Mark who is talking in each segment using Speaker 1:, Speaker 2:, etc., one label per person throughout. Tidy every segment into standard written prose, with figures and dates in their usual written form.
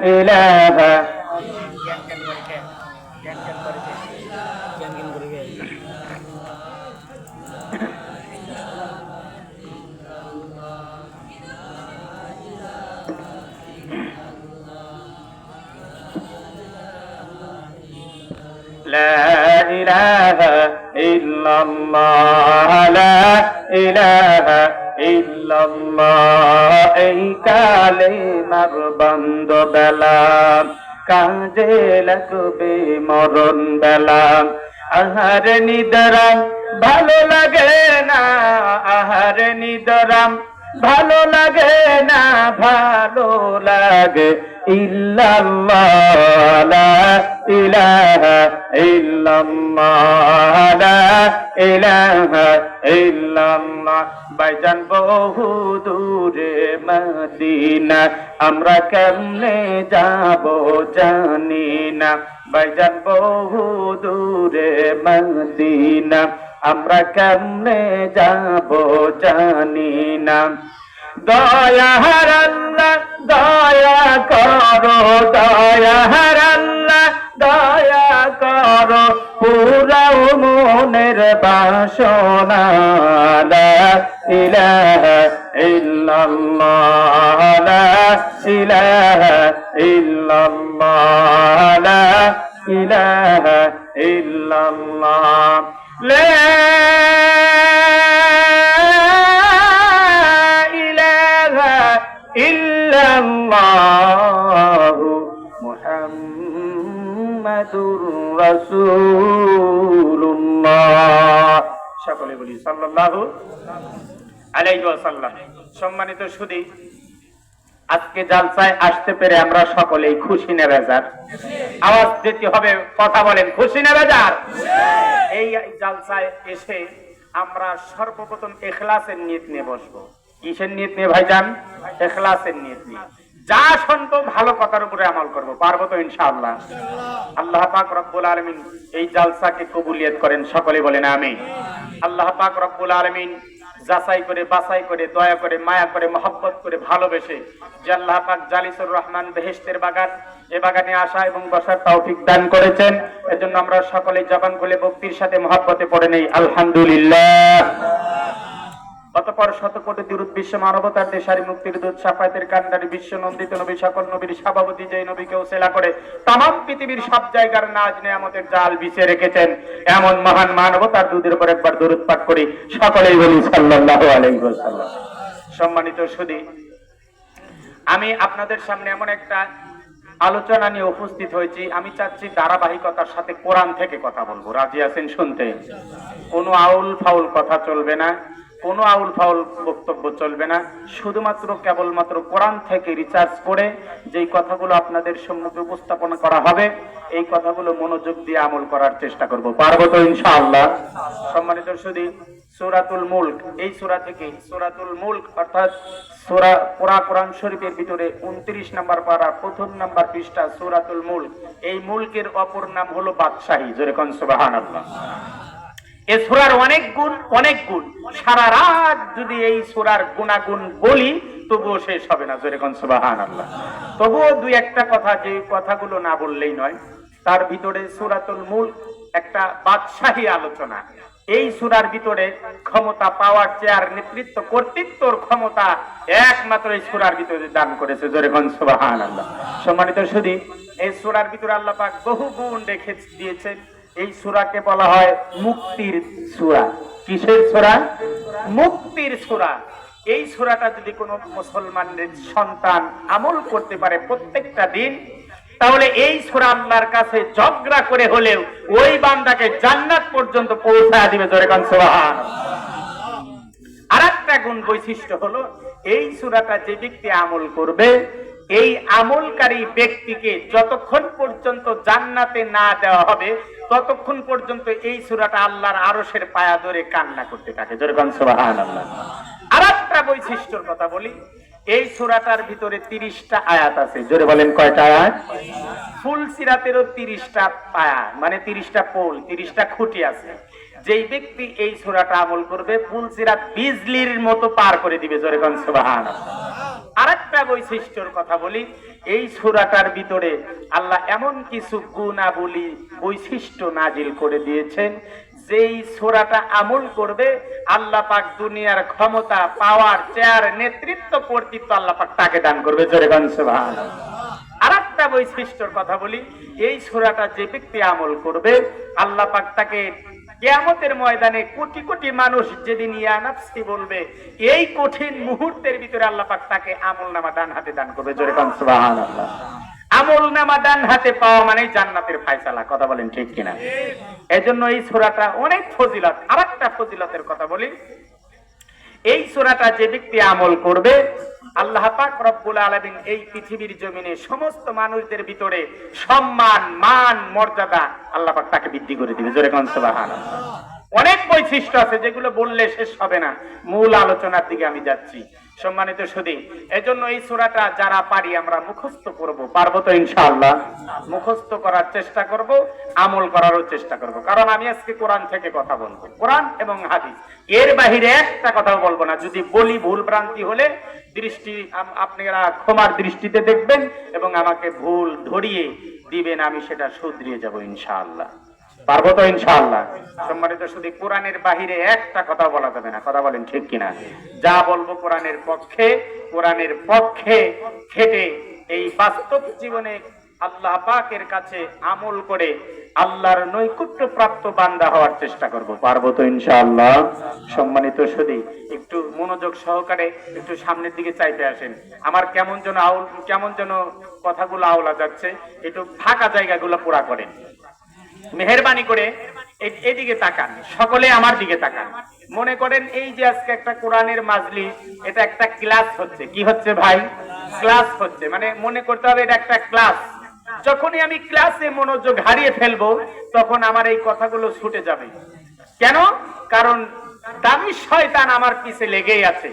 Speaker 1: ইলাহা لا إله إلا الله لا إله إلا الله এই কালেমার বন্ধ বেলা কাজে লাগবে মরণ বেলা আহার নিদরাম ভালো লাগে না আহার নিদরাম ভালো লাগে না ভালো লাগে ইল্লাল্লাহ লা ইলাহা ইল্লাল্লাহ লা ইলাহা ইল্লাল্লাহ ভাইজান বহু দূরে মদিনা আমরা কেমনে যাব জানি না ভাইজান বহু দূরে মদিনা আমরা কেমনে যাব জানি না দয়ার আল্লাহ দয়া করো দয়ার আল্লাহ দয়া করো পুরাও মনের বাসনা লা ইলাহা ইল্লাল্লাহ লা ইলাহা ইল্লাল্লাহ লা ইলাহা ইল্লাল্লাহ লা ইল্লাল্লাহু মুহাম্মাদুর রাসূলুল্লাহ সকলে বলি সাল্লাল্লাহু আলাইহি ওয়াসাল্লাম। সম্মানিত সুধী, আজকে জালসায় আসতে পেরে আমরা সকলেই খুশি না বেজার? আওয়াজ দিতে হবে, কথা বলেন, খুশি না বেজার? এই জালসায় এসে আমরা সর্বপ্রথম ইখলাসের নিয়ত নিয়ে বসবো। কিসের নিয়ত নিয়ে ভাইজান? ইখলাসের নিয়ত নিয়ে। যা শুনবো ভালো কথার উপরে আমল করব, পারবো তো ইনশাআল্লাহ? আল্লাহ পাক রব্বুল আলামিন এই জালসাকে কবুলিয়ত করেন, সকলে বলেন আমিন। আল্লাহ পাক রব্বুল আলামিন যাচাই করে বাছাই করে দয়া করে মায়া করে মহব্বত করে ভালোবেসে যে আল্লাহ পাক জালিসুর রহমান বেহেশতের বাগান, এ বাগানে আসা এবং বসার তৌফিক দান করেছেন। এজন্য আমরা সকলে জবান খুলে ভক্তির সাথে মহব্বতে পড়ে নেই আলহামদুলিল্লাহ। অতঃপর শতকোটি দুরূদ বিশ্ব মানবতার দেশারি মুক্তির দূত শাফায়াতের কান্ডারি বিশ্ব নন্দিত নবী সকল নবীর সভাপতি যেই নবীকে ওসিলা করে তামাম পৃথিবীর সব জায়গার নাজ নেয়ামতের জাল বিছিয়ে রেখেছেন এমন মহান মানবতার দুধের উপর একবার দরুদ পাঠ করি, সকলেই বলি সাল্লাল্লাহু আলাইহি ওয়াসাল্লাম। সম্মানিত সুধী, আমি আপনাদের সামনে এমন একটা আলোচনা নিয়ে উপস্থিত হয়েছি। আমি চাচ্ছি ধারাবাহিকতার সাথে কোরআন থেকে কথা বলবো। রাজি আছেন শুনতে? কোনো আউল ফাউল কথা চলবে না, কোনো আউল ফাউল বক্তব্য চলবে না। শুধুমাত্র কেবলমাত্র কোরআন থেকে রিসার্চ করে যেই কথাগুলো আপনাদের সম্মুখে উপস্থাপন করা হবে এই কথাগুলো মনোযোগ দিয়ে আমল করার চেষ্টা করব, পারবো তো ইনশাআল্লাহ? সম্মানিত সুধী, সূরাতুল মুলক, এই সূরা থেকে সূরাতুল মুলক অর্থাৎ সূরা কোরআন শরীফের ভিতরে 29 নম্বর পারা প্রথম নম্বর পৃষ্ঠা সূরাতুল মুলক। এই মুলকের অপর নাম হলো বাদশাহী। জোরে কোন সুবহানাল্লাহ। এই সূরার অনেক গুণ, সারা রাত যদি এই সূরার গুণাগুণ বলি তবুও শেষ হবে না। জোরে কোন সুবহানাল্লাহ। তবুও দুই একটা কথা, যে কথাগুলো না বললেই নয়, তার ভিতরে সূরাতুল মুলক একটা বাদশাহী আলোচনা। এই সূরার ভিতরে ক্ষমতা, পাওয়ার, চেয়ার, নেতৃত্ব, কর্তৃত্বর ক্ষমতা একমাত্র এই সূরার ভিতরে দান করেছে। জোরে কোন সুবহানাল্লাহ। সম্মানিত সুধী, এই সূরার ভিতরে আল্লাহ পাক বহু গুণ রেখে দিয়েছেন। এই সূরাকে বলা হয় মুক্তির সূরা। কিসের সূরা? মুক্তির সূরা। এই সূরাটা যদি কোনো মুসলমানের সন্তান আমল করতে পারে প্রত্যেকটা দিন, তাহলে এই সূরা আল্লাহর কাছে ঝগড়া করে হলেও ওই বান্দাকে জান্নাত পর্যন্ত পৌঁছায় দিবে। জোরে কোন সুবহানাল্লাহ। আরেকটা গুণ বৈশিষ্ট্য হলো এই সূরাটা যে ব্যক্তি আমল করবে, এই আমলকারী ব্যক্তিকে যতক্ষণ পর্যন্ত জান্নাতে না দেওয়া হবে ততক্ষণ পর্যন্ত এই সূরাটা আল্লাহর আরশের পায়া ধরে কান্না করতে থাকে। জোরে কোন সুবহানাল্লাহ। আরেকটা বৈশিষ্ট্যের কথা বলি, এই সূরাটার ভিতরে 30টা আয়াত আছে। জোরে বলেন কয়টা আয়াত? ফুল সিরাতেরও 30টা পায়া, মানে 30টা পোল, 30টা খুঁটি আছে। যেই ব্যক্তি এই সূরাটা আমল করবে ফুল সিরাত বিজলির মতো পার করে দিবে। জোরে কোন সুবহানাল্লাহ। আরেকটা বৈশিষ্ট্যর কথা বলি, এই সূরাটার ভিতরে আল্লাহ এমন কিছু গুণাবলী বৈশিষ্ট্য নাজিল করে দিয়েছেন, যেই সূরাটা আমল করবে আল্লাহ পাক দুনিয়ার ক্ষমতা, পাওয়ার, চেয়ার, নেতৃত্ব, কর্তৃত্ব আল্লাহ পাক তাকে দান করবে। জোরে গান সুবহানাল্লাহ। আরেকটা বৈশিষ্ট্যর কথা বলি, এই সূরাটা যে ব্যক্তি আমল করবে আল্লাহ পাক তাকে কিয়ামতের ময়দানে কোটি কোটি মানুষ যেদিন ইয়া নাফসি বলবে, এই কঠিন মুহূর্তের ভিতরে আল্লাহ পাক তাকে আমলনামা ডান হাতে দান করবে। জোরে গান সুবহানাল্লাহ। আমলনামা ডান হাতে পাওয়া মানে জান্নাতের ফায়সালা। কথা বলেন ঠিক কিনা? এজন্য এই সূরাটা অনেক ফজিলত। আরেকটা ফজিলতের কথা বলি, এই সূরাটা যে ব্যক্তি আমল করবে আল্লাহ পাক রব্বুল আলামিন এই পৃথিবীর জমিনে সমস্ত মানুষদের ভিতরে সম্মান, মান, মর্যাদা আল্লাহ পাক তাকে বৃদ্ধি করে দিবে। জোরে কোন সুবহানাল্লাহ। অনেক বৈশিষ্ট্য আছে যেগুলো বললে শেষ হবে না, মূল আলোচনার দিকে আমি যাচ্ছি। সম্মানিত সুধী, এজন্য এই সূরাটা যারা পারি আমরা মুখস্থ করব। পারবো তো ইনশাআল্লাহ? মুখস্থ করার চেষ্টা করব, আমল করারও চেষ্টা করব। কারণ আমি আজকে কোরআন থেকে কথা বলবো, কোরআন এবং হাদিস, এর বাহিরে একটা কথাও বলবো না। যদি বলি ভুল ভ্রান্তি হলে দৃষ্টি আপনারা ক্ষমার দৃষ্টিতে দেখবেন এবং আমাকে ভুল ধরিয়ে দিবেন, আমি সেটা শুধরিয়ে যাব ইনশাআল্লাহ। পারবো তো ইনশাআল্লাহ? সম্মানিত শুধু কোরআনের বাহিরে একটা কথা বলা যাবে না। কথা বলেন ঠিক কিনা? যা বলবো কোরআনের পক্ষে খেটে এই বাস্তব জীবনে আল্লাহ পাকের কাছে আমল করে আল্লাহর নৈকট্য প্রাপ্ত বান্দা হওয়ার চেষ্টা করব। পারবো তো ইনশাআল্লাহ? সম্মানিত শুধু একটু মনোযোগ সহকারে একটু সামনের দিকে চাইতে আসেন। আমার কেমন যেন কথাগুলো আওলা যাচ্ছে, একটু ফাঁকা জায়গাগুলো পুরা করেন। মেহেরবানি করে এদিকে তাকান, সকলে আমার দিকে তাকান। মনে করেন এই যে আজকে একটা কোরআনের মাজলিস, এটা একটা ক্লাস হচ্ছে। কি হচ্ছে ভাই? ক্লাস হচ্ছে। মানে মনে করতে হবে এটা একটা ক্লাস। যখনই আমি ক্লাসে মনোযোগ হারিয়ে ফেলবো তখন আমার এই কথাগুলো ছুটে যাবে। কেন? কারণ দামি শয়তান আমার পিছে লেগেই আছে।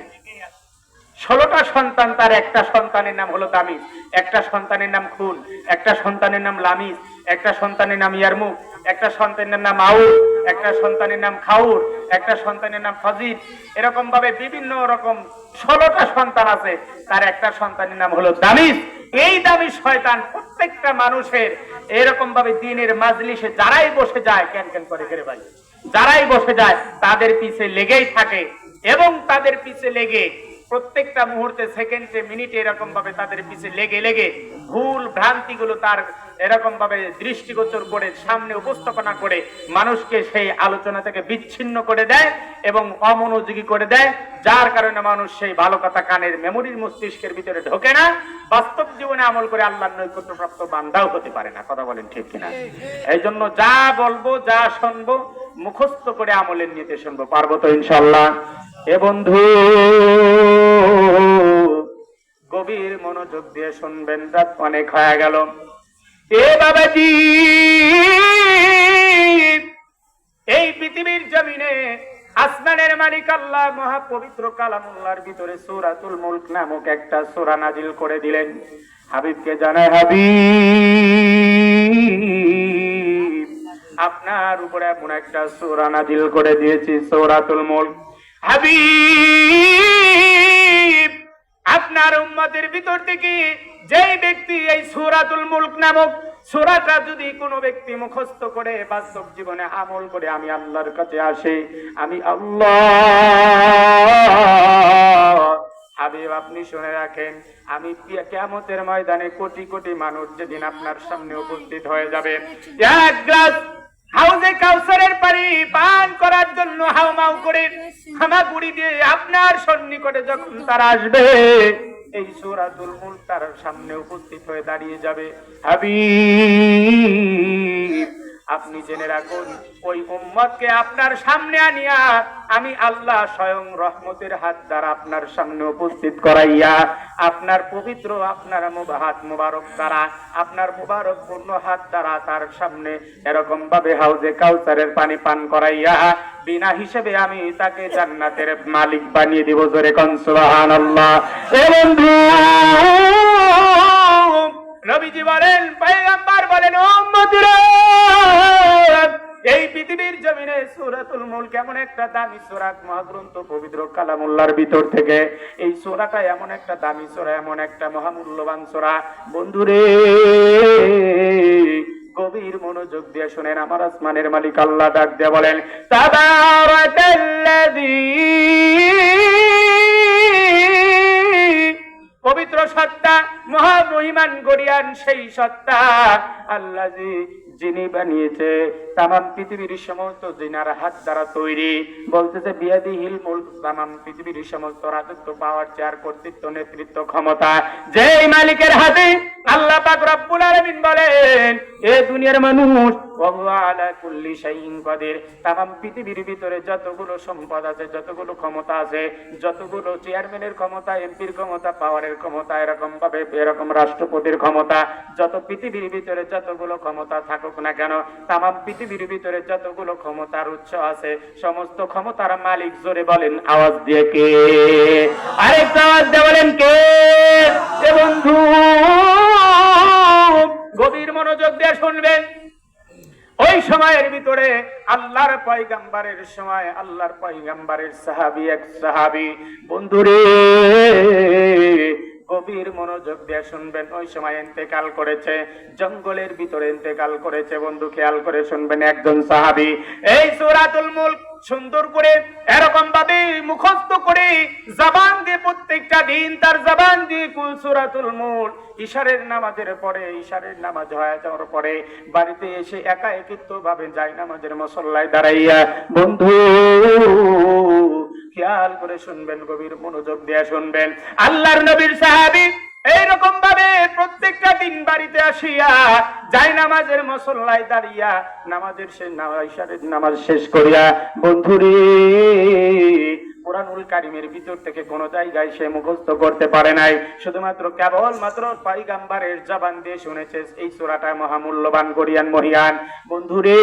Speaker 1: 16টা সন্তান, তার একটা সন্তানের নাম হলো দামিস, একটা সন্তানের নাম খুন, একটা সন্তানের নাম লামিস, একটা সন্তানের নাম ইয়ারমুক, একটা সন্তানের নাম আউর, একটা সন্তানের নাম খাউর, একটা সন্তানের নাম ফাজিদ। এরকম ভাবে বিভিন্ন রকম 16টা সন্তান আছে, তার একটা সন্তানের নাম হলো দামিস। এই দামি শয়তান প্রত্যেকটা মানুষের এরকম ভাবে দিনের মাজলিসে যারাই বসে যায়, ক্যান করে ঘেরে ভাই, যারাই বসে যায় তাদের পিছে লেগেই থাকে এবং তাদের পিছে লেগে প্রত্যেকটা মুহূর্তে, সেকেন্ডে, মিনিটে এরকম ভাবে তাদের পিছে লেগে ভুল ভ্রান্তি গুলো তার এরকম ভাবে দৃষ্টিগোচর করে সামনে উপস্থাপনা করে মানুষকে সেই আলোচনা থেকে বিচ্ছিন্ন করে দেয় এবং অমনোযোগী করে দেয়, যার কারণে মানুষ সেই ভালো কথা কানের মেমোরির মস্তিষ্কের ভিতরে ঢোকে না, বাস্তব জীবনে আমল করে আল্লাহর নৈকট্য প্রাপ্ত বান্দাও হতে পারে না। কথা বলেন ঠিক কিনা? এই জন্য যা বলবো, যা শুনবো মুখস্থ করে আমলের নিতে শুনবো। পারবো তো ইনশাআল্লাহ? এ বন্ধু গভীর মনোযোগ দিয়ে শুনবেন, রাত অনেক হয়ে গেল। এ বাবাজি, এই পৃথিবীর জমিনে আসমানের মালিক আল্লাহ মহাপবিত্র কালামুল্লাহর ভিতরে সূরাতুল মুলক নামক একটা সূরা নাজিল করে দিলেন। হাবিবকে জানায়, হাবিব আপনার উপরে এমন একটা সূরা নাজিল করে দিয়েছি, সূরাতুল মুলক। হাবিব আপনার উম্মতের ভিতর থেকে যেই ব্যক্তি এই সূরাতুল মুলক নামক সূরাটা যদি কোনো ব্যক্তি মুখস্থ করে বাস্তব জীবনে আমল করে আমি আল্লাহর কাছে আসে, আমি আল্লাহ। হাবিব আপনি শুনে রাখেন, আমি কিয়ামতের ময়দানে কোটি কোটি মানুষ যেদিন আপনার সামনে উপস্থিত হয়ে যাবে, এক গ্লাস হাউজে কাউসারের পানি পান করার জন্য হাউমাউ করে হামাগুড়ি দিয়ে আপনার সন্নিকটে যখন তারা আসবে, এই সূরাতুল মুলক তার সামনে উপস্থিত হয়ে দাঁড়িয়ে যাবে। হাবিব আপনি জেনে রাখুন, ওই উম্মতকে আপনার সামনে আনিয়া আমি আল্লাহ স্বয়ং রহমতের হাত দ্বারা আপনার সামনে উপস্থিত করাইয়া আপনার পবিত্র আপনার হাত মুবারক দ্বারা, আপনার মুবারক পূর্ণ হাত দ্বারা তার সামনে এরকম ভাবে হাউজে কাউসারের পানি পান করাইয়া বিনা হিসেবে আমি তাকে জান্নাতের মালিক বানিয়ে দিব। জোরে কোন সুবহানাল্লাহ। এ বন্ধু নবীজি বলেন, পয়গম্বর বলেন, উম্মতিরা এই পৃথিবীর জমিনে সূরাতুল মুলক এমন একটা দামি সূরা, মহাগ্রন্থ পবিত্র কালামুল্লাহর ভিতর থেকে এই সূরাটা এমন একটা দামি সূরা, এমন একটা মহামূল্যবান সূরা। বন্ধুরে, গভীর মনোযোগ দিয়ে শুনেন, আমার আসমানের মালিক আল্লাহ ডাক দিয়ে বলেন, তাবারাকাল্লাযী, পবিত্র সত্তা, মহামহিমান গরিয়ান সেই সত্তা আল্লাযী, যিনি বানিয়েছে তামাম পৃথিবীর সমস্ত জিনার হাত দ্বারা তৈরি। বলতেছে বিয়াদিহিল মুলক, তামাম পৃথিবীর সমস্ত রাজত্ব, পাওয়ার, চেয়ার, কর্তৃত্ব, নেতৃত্ব, ক্ষমতা যেই মালিকের হাতে। আল্লাহ পাক রব্বুল আলামিন বলেন, এ দুনিয়ার মানুষ, ওয়া আলা কুল্লি শাইইন কাদির, তামাম পৃথিবীর ভিতরে যতগুলো সম্পদ আছে, যতগুলো ক্ষমতা আছে, যতগুলো চেয়ারম্যানের ক্ষমতা, এমপির ক্ষমতা, পাওয়ারের ক্ষমতা, এরকম ভাবে এরকম রাষ্ট্রপতির ক্ষমতা, যত পৃথিবীর ভিতরে যতগুলো ক্ষমতা থাকুক না কেন, তামাম পৃথিবীর ভিতরে যতগুলো ক্ষমতার উৎস আছে, সমস্ত ক্ষমতার মালিক জোরে বলেন আওয়াজ দিয়ে কে? আরেকটা আওয়াজ দিয়ে বলেন কে? এ বন্ধু, গভীর মনোযোগ দিয়ে শুনবেন। ওই সময়ের ভিতরে আল্লাহর পয়গম্বরের সময়, আল্লাহর পয়গম্বরের সাহাবী, এক সাহাবী, বন্ধুরে গভীর মনোযোগ দিয়ে শুনবেন, ওই সময় ইন্তেকাল করেছে, জঙ্গলের ভিতরে ইন্তেকাল করেছে। বন্ধু খেয়াল করে শুনবেন, একজন সাহাবী এই সূরাতুল মুলক সুন্দর করে এরকম ভাবে মুখস্থ করে জবান দিয়ে প্রত্যেকটা দিন তার জবান দিয়ে কুল সূরাতুল মুলক ইশারের নামাজের পরে, ইশারের নামাজ হয়ে যাওয়ার পরে বাড়িতে এসে একা একিত্ব ভাবে যায় নামাজের মুসল্লায় দাঁড়াইয়া। বন্ধু খেয়াল করে শুনবেন, গভীর মনোযোগ দিয়ে শুনবেন, আল্লাহর নবীর সাহাবী এইরকম ভাবে প্রত্যেকটা দিন বাড়িতে আসিয়া যায় নামাজের মুসল্লায় দাঁড়িয়া নামাজের ইশারের নামাজ শেষ করিয়া, বন্ধুরে কুরআনুল কারীমের ভিতর থেকে কোন জায়গায় সে মুখস্থ করতে পারে নাই, শুধুমাত্র কেবলমাত্র পয়গম্বরের জবান দিয়ে শুনেছে এই সূরাটা মহামূল্যবান গরিয়ান মহিয়ান। বন্ধুরে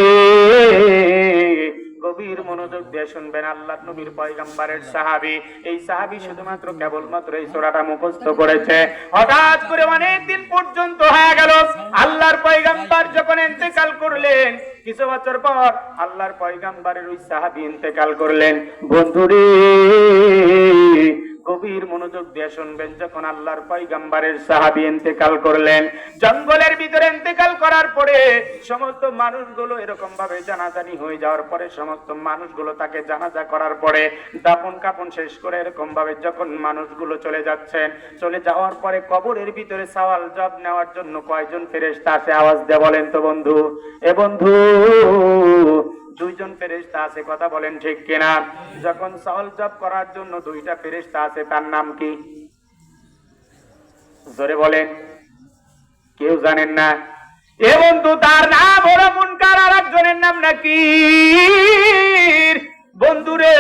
Speaker 1: গভীর মনোযোগ দিয়ে শুনবেন, আল্লাহর নবীর পয়গম্বরের সাহাবী, এই সাহাবী শুধুমাত্র কেবলমাত্র এই সূরাটা মুখস্থ করেছে। হঠাৎ করে অনেক দিন পর্যন্ত হয়ে গেল, আল্লাহর পয়গম্বর যখন ইন্তেকাল করলেন, কিছু বছর পর আল্লাহর পয়গম্বরের ওই সাহাবী ইন্তেকাল করলেন। বন্ধুরে গভীর মনোযোগ দিয়ে শুনবেন, যখন আল্লাহর পয়গম্বরের সাহাবী ইন্তেকাল করলেন, জঙ্গলের ভিতরে ইন্তেকাল করার পরে সমস্ত মানুষগুলো এরকম ভাবে জানাজানি হয়ে যাওয়ার পরে, সমস্ত মানুষগুলো তাকে জানাজা করার পরে দাফন কাফন শেষ করে এরকম ভাবে যখন মানুষগুলো চলে যাচ্ছেন, চলে যাওয়ার পরে কবরের ভিতরে সওয়াল জবাব নেওয়ার জন্য কয়জন ফেরেশতা আছে আওয়াজ দিয়ে বলেন তো বন্ধু? এ বন্ধু, দুইজন ফেরেশতা আছে, কথা বলেন ঠিক কিনা? যখন সওয়াল জবাব করার জন্য দুইটা ফেরেশতা আছে, তার নাম কি? জোরে বলেন, কেউ জানেন না? এ বন্ধু, তার নাম হলো মুনকার, আর একজনের নাম নাকির। বন্ধুরে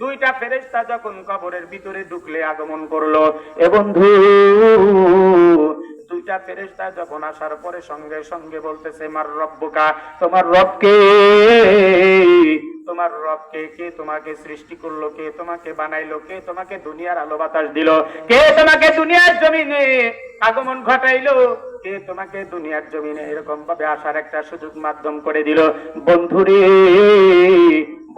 Speaker 1: দুইটা ফেরেশতা যখন কবরের ভিতরে ঢুকলে আগমন করলো, এ বন্ধু দুইটা ফেরেশতা যখন আসার পরে সঙ্গে সঙ্গে বলতেছে, মার রব্বুকা, তোমার রব কে? তোমার রব কে? কে তোমাকে সৃষ্টি করলো? কে তোমাকে বানাইলো? কে তোমাকে দুনিয়ার আলো বাতাস দিল? কে তোমাকে দুনিয়ার জমিনে আগমন ঘটাইলো? কে তোমাকে দুনিয়ার জমিনে এরকম ভাবে আসার একটা সুযোগ মাধ্যম করে দিল? বন্ধুরে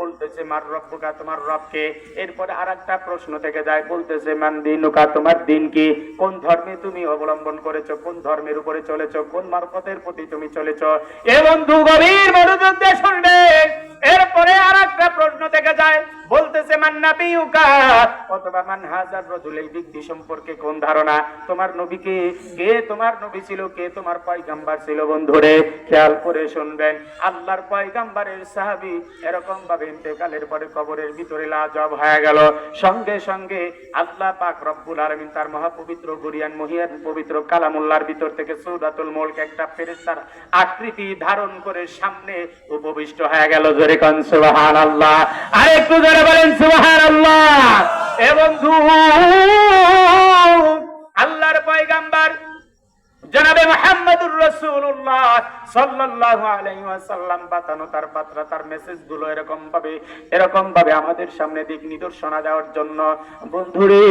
Speaker 1: বলতেছে, মার রব্বুকা, তোমার রবকে। এরপরে আরেকটা প্রশ্ন থেকে যায়, বলতেছে, মান দিনুকা, তোমার দিন কি? কোন ধর্মে তুমি অবলম্বন করেছো? কোন ধর্মের উপরে চলেছো? কোন মারফতের প্রতি তুমি চলেছো? এ বন্ধু গভীর মনোযোগ দিয়ে শুনবে। এরপরে আরেকটা প্রশ্ন থেকে যায়, বলতেছে, মান নাবিয়ুকা, অথবা মান হাজার রাজুল, এই ব্যক্তি সম্পর্কে কোন ধারণা? তোমার নবীকে, কে তোমার নবী ছিল? কে তোমার পয়গম্বর ছিল? বন্ধুরে খেয়াল করে শুনবেন, আল্লাহর পয়গম্বরের সাহাবী এরকম ভাবে ইন্তেকালের পরে কবরের ভিতরে লাজবাব হয়ে গেল। সঙ্গে সঙ্গে আল্লাহ পাক রব্বুল আলামিন তার মহাপবিত্র গরিয়ান মহিয়ান পবিত্র কালামুল্লাহর ভিতর থেকে সূরাতুল মুলক একটা ফেরেশতার আকৃতি ধারণ করে সামনে উপবিষ্ট হয়ে গেল। জোরে কোন সুবহানাল্লাহ, আর একটু জোরে বলেন সুবহানাল্লাহ। এ বন্ধু, আল্লাহর পয়গম্বর জনাবে মুহাম্মদুর রাসূলুল্লাহ সাল্লাল্লাহু আলাইহি ওয়াসাল্লাম পাঠানো তার বার্তা, তার মেসেজ গুলো এরকম ভাবে আমাদের সামনে দিক নিদর্শনা দেওয়ার জন্য। বন্ধুরে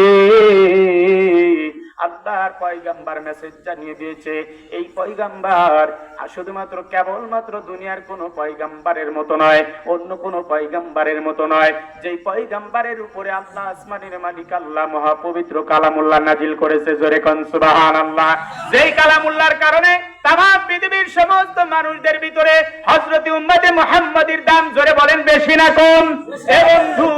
Speaker 1: আল্লাহর পয়গাম্বার মেসেজ জানিয়ে দিয়েছে। এই পয়গাম্বার শুধুমাত্র কেবলমাত্র দুনিয়ার কোন পয়গাম্বারের মতো নয়, অন্য কোন পয়গাম্বারের মতো নয়, যেই পয়গাম্বারের উপরে আল্লাহ আসমানের মালিক আল্লাহ মহাপবিত্র কালামুল্লাহ নাজিল করেছে। জোরে কোন সুবহানাল্লাহ। যেই কালামুল্লাহর কারণে তামাম পৃথিবীর সমস্ত মানুষদের ভিতরে হযরত উম্মতে মুহাম্মাদীর দাম জোরে বলেন বেশি না কম? এ বন্ধু,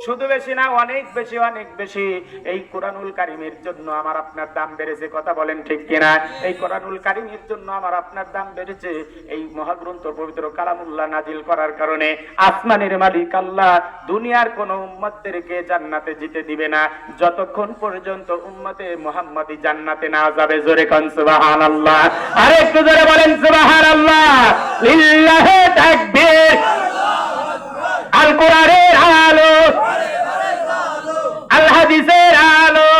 Speaker 1: শুধু বেশি না, অনেক বেশি, অনেক বেশি। এই কোরআনুল কারীমের জন্য আমার আপনার দাম বেড়েছে, কথা বলেন ঠিক কিনা? এই কোরআনুল কারীমের জন্য আমার আপনার দাম বেড়েছে। এই মহাগ্রন্থ পবিত্র কালামুল্লাহ নাজিল করার কারণে আসমানের মালিক আল্লাহ দুনিয়ার কোন উম্মতদেরকে জান্নাতে যেতে দিবে না যতক্ষণ পর্যন্ত উম্মতে মুহাম্মাদী জান্নাতে না যাবে। জোরে কোন সুবহানাল্লাহ। আর একটু জোরে বলেন সুবহানাল্লাহ। লিল্লাহি তাকবীর। আল কোরআনের আলো, আল হাদিসের আলো,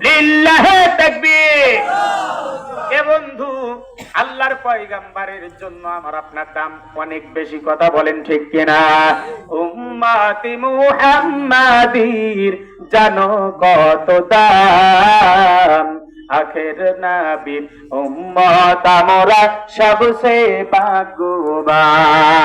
Speaker 1: লিল্লাহি তাকবীর। এ বন্ধু, আল্লাহর পয়গাম্বারের জন্য আমার আপনার দাম অনেক বেশি, কথা বলেন ঠিক কিনা? উম্মতি মুহাম্মাদীর জানো কত দাম, আখের নবীর উম্মত আমরা সবচেয়ে ভাগ্যবান।